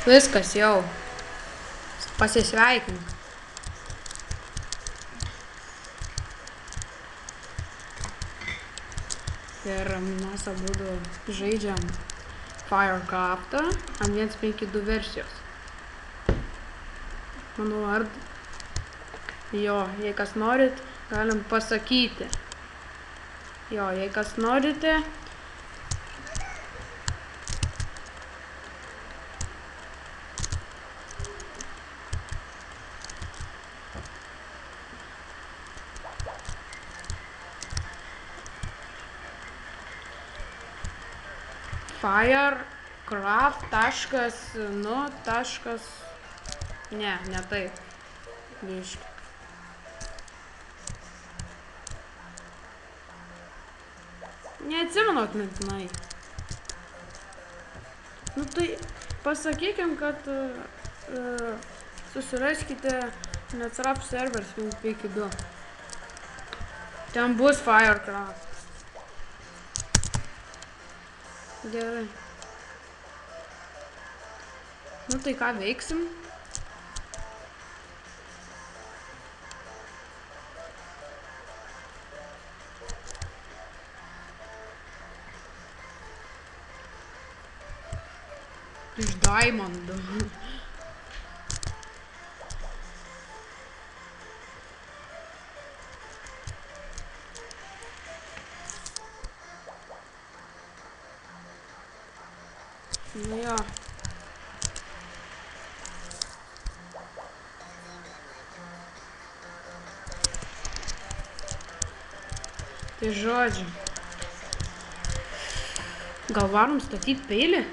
Viskas jau. Pasisveikink. Ir mes abudu žaidžiam Firecraftą ant 1.5.2 versijos. Mano vardą. Jo, jei kas norit, galim pasakyti. Jo, jei kas norite. Firecraft taškas, ne taip. Biški. Neatsimenu atmintinai. Nu tai pasakykim, kad susiraskite Netsrap servers 1.5.2. Ten bus Firecraft. Gerai. Nu tai ką veiksim? Iš diamondų. Nu jo. Tai žodžiu. Gal varom statyt peilį?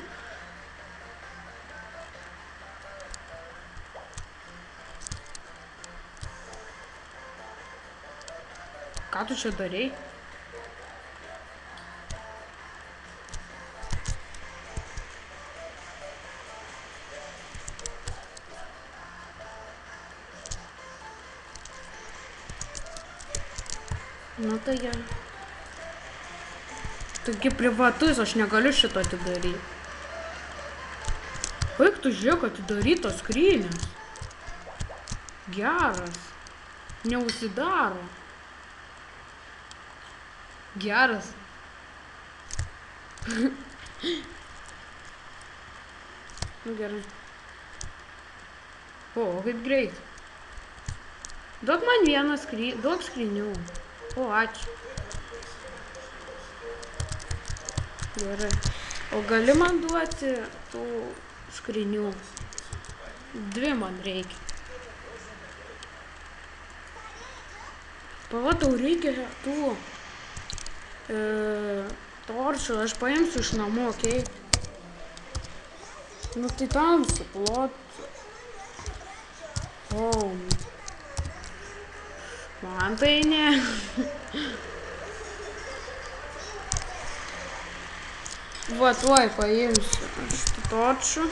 Ką tu čia darei? Nu tai gerai. Taigi privatus, aš negaliu šito atidaryti. Baik tu žiūrėk, atidarytos skrynios. Geras. Neužsidaro. Geras. Nu gerai. O, kaip greit. Duok man vieną duok skrynių. O, ačiū. Gerai. O gali man duoti tų skrynių? 2 man reikia. Pava, tau reikia tų torčių, aš paimsiu iš namų, okei? Nu tai tam suplot. O, man tai ne. Va, tuoj paimsiu šitų torčių.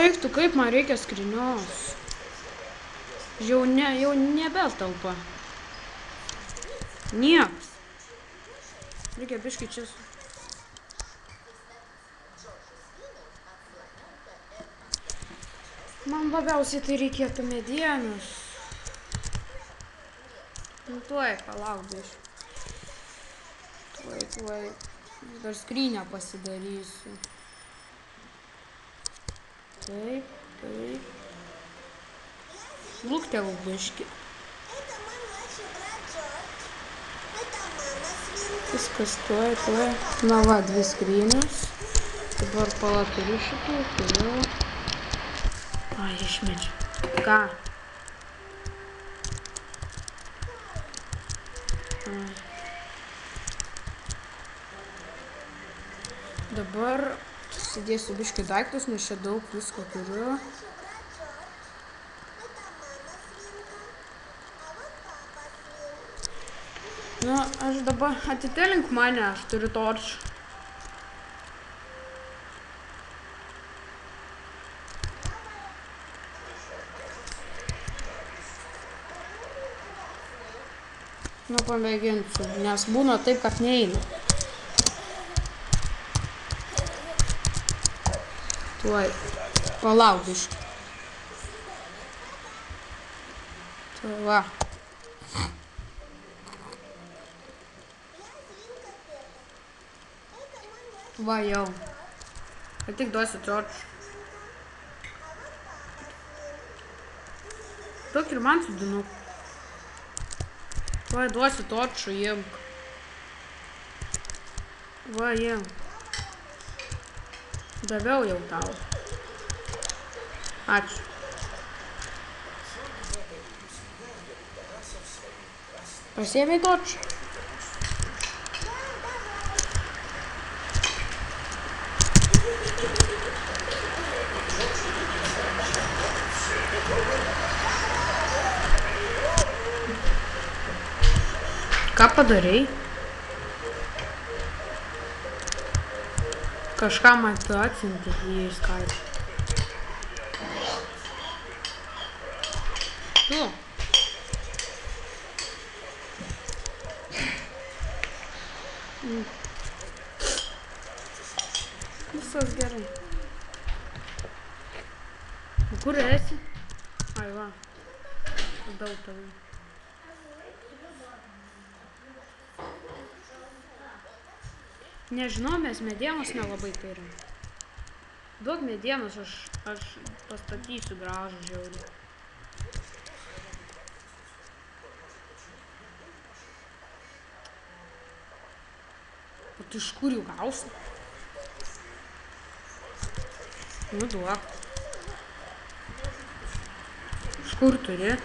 Eik tu, kaip man reikia skrynios. Jau nebetelpa. Nieks. Reikia biškį čia. Man labiausiai tai reikėtų medienos. Nu tuoj, palauk biškį. Tuoj. Dar skrynę pasidarysiu. Taip. Luktelų biškį. Viskas tuoj. Na va, 2 skrynės. Dabar pala turiu šitų, turiu. Ai, išmečiu. Ką? Dabar susidėsiu biškį daiktus, nes čia daug visko turiu. Nu, aš dabar atitelink mane, aš turiu torčių. Nu, pamėginsiu, nes būna taip, kad neina. Tuoj. Palauk biškį. Tai va. Va jau. Ir tik duosiu torčių. Duok ir man sudinuk. Va duosiu torčių, imk. Va imk. Daviau jau tau. Ačiū. Pasiėmei torčių? Ką padarei? Kažką man tu atsiuntei į Skype. Tu. Viskas gerai. O kur esi? Ai va. Radau tave. Nežinau, mes medienos nelabai turim. Duok medienos, aš pastatysiu gražų žiaurį. O tu iš kur jų gausi? Nu duok. Iš kur turi?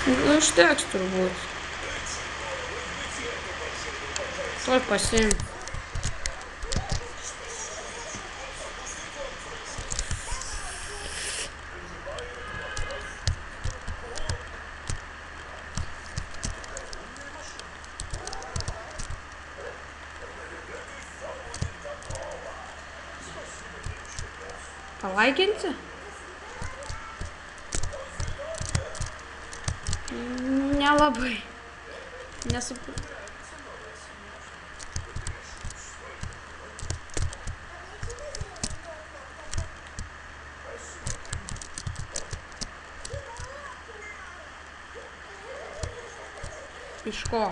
Nu, užteks turbūt. Tuoj pasiimk. Palaikinsi? Nelabai. Nesuprantu. Iš ko?